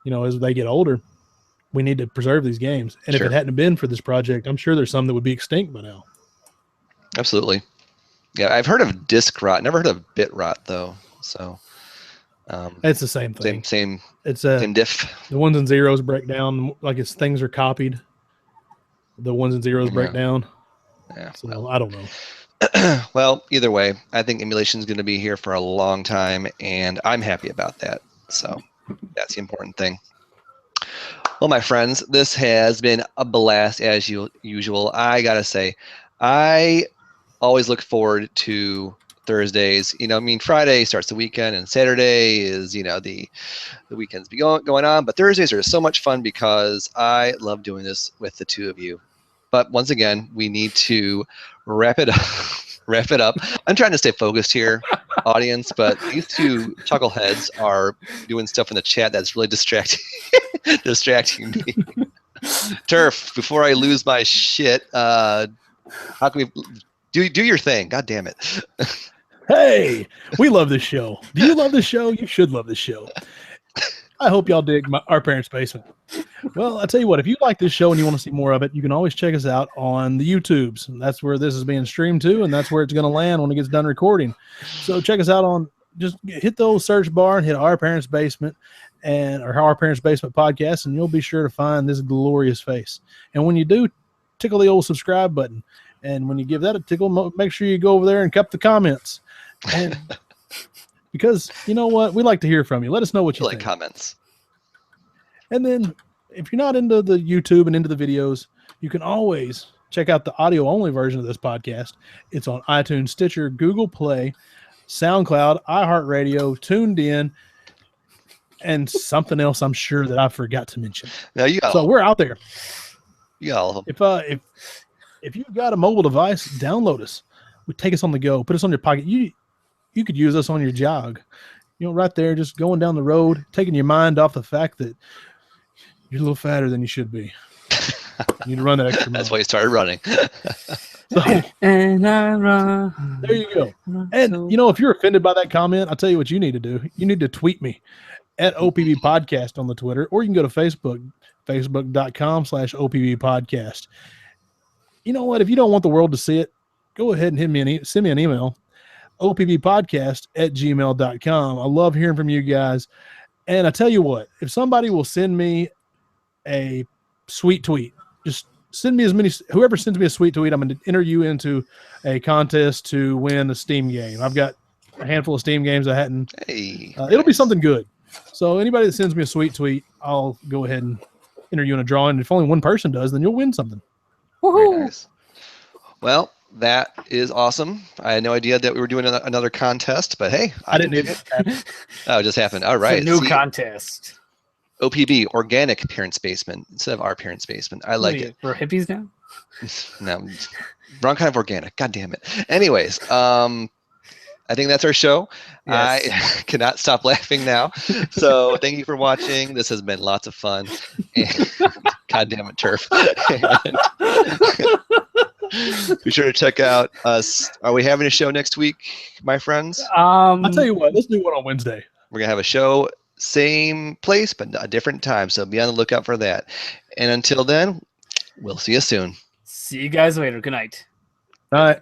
As they get older, we need to preserve these games. And if it hadn't been for this project, I'm sure there's some that would be extinct by now. Absolutely. Yeah, I've heard of disk rot. Never heard of bit rot though. So it's the same thing. Same. It's same diff. The ones and zeros break down like things are copied. The ones and zeros break down. Yeah. So I don't know. Well, either way, I think emulation is going to be here for a long time, and I'm happy about that. So that's the important thing. Well, my friends, this has been a blast as usual. I gotta say, I always look forward to Thursdays. Friday starts the weekend, and Saturday is the weekends be going on. But Thursdays are so much fun because I love doing this with the two of you. But once again, we need to wrap it up. I'm trying to stay focused here, audience, but these two chuckleheads are doing stuff in the chat that's really distracting me. Turf, before I lose my shit, how can we do your thing? God damn it. Hey, we love this show. Do you love this show? You should love this show. I hope y'all dig Our Parents' Basement. Well, I tell you what, if you like this show and you want to see more of it, you can always check us out on the YouTubes. That's where this is being streamed to, and that's where it's going to land when it gets done recording. So check us out just hit the old search bar and hit Our Parents' Basement or Our Parents' Basement podcast, and you'll be sure to find this glorious face. And when you do, tickle the old subscribe button. And when you give that a tickle, make sure you go over there and cup the comments. And because you know what? We like to hear from you. Let us know what you think. Comments. And then if you're not into the YouTube and into the videos, you can always check out the audio-only version of this podcast. It's on iTunes, Stitcher, Google Play, SoundCloud, iHeartRadio, Tuned In, and something else I'm sure that I forgot to mention. Now so we're out there. You got all of them. If you've got a mobile device, download us. We take us on the go. Put us on your pocket. You could use us on your jog. Right there, just going down the road, taking your mind off the fact that you're a little fatter than you should be. You need to run that extra mile. That's why you started running. And I run. There you go. And if you're offended by that comment, I'll tell you what you need to do. You need to tweet me at OPB Podcast on the Twitter, or you can go to Facebook, facebook.com/OPB Podcast. You know what? If you don't want the world to see it, go ahead and send me an email, opbpodcast@gmail.com. I love hearing from you guys. And I tell you what, if somebody will send me a sweet tweet, just send me whoever sends me a sweet tweet, I'm going to enter you into a contest to win a Steam game. I've got a handful of Steam games I hadn't. Hey, it'll be something good. So anybody that sends me a sweet tweet, I'll go ahead and enter you in a drawing. If only one person does, then you'll win something. Very nice. Well, that is awesome. I had no idea that we were doing another contest, but hey, I didn't even. Oh, it just happened. All right. It's a new contest. OPB, organic parents' basement instead of our parents' basement. I like it. We're hippies now? No, wrong kind of organic. God damn it. Anyways, I think that's our show. Yes. I cannot stop laughing now. So thank you for watching. This has been lots of fun. And, God damn it, Turf. Be sure to check out us. Are we having a show next week, my friends? I'll tell you what. Let's do one on Wednesday. We're going to have a show, same place, but a different time. So be on the lookout for that. And until then, we'll see you soon. See you guys later. Good night. All right.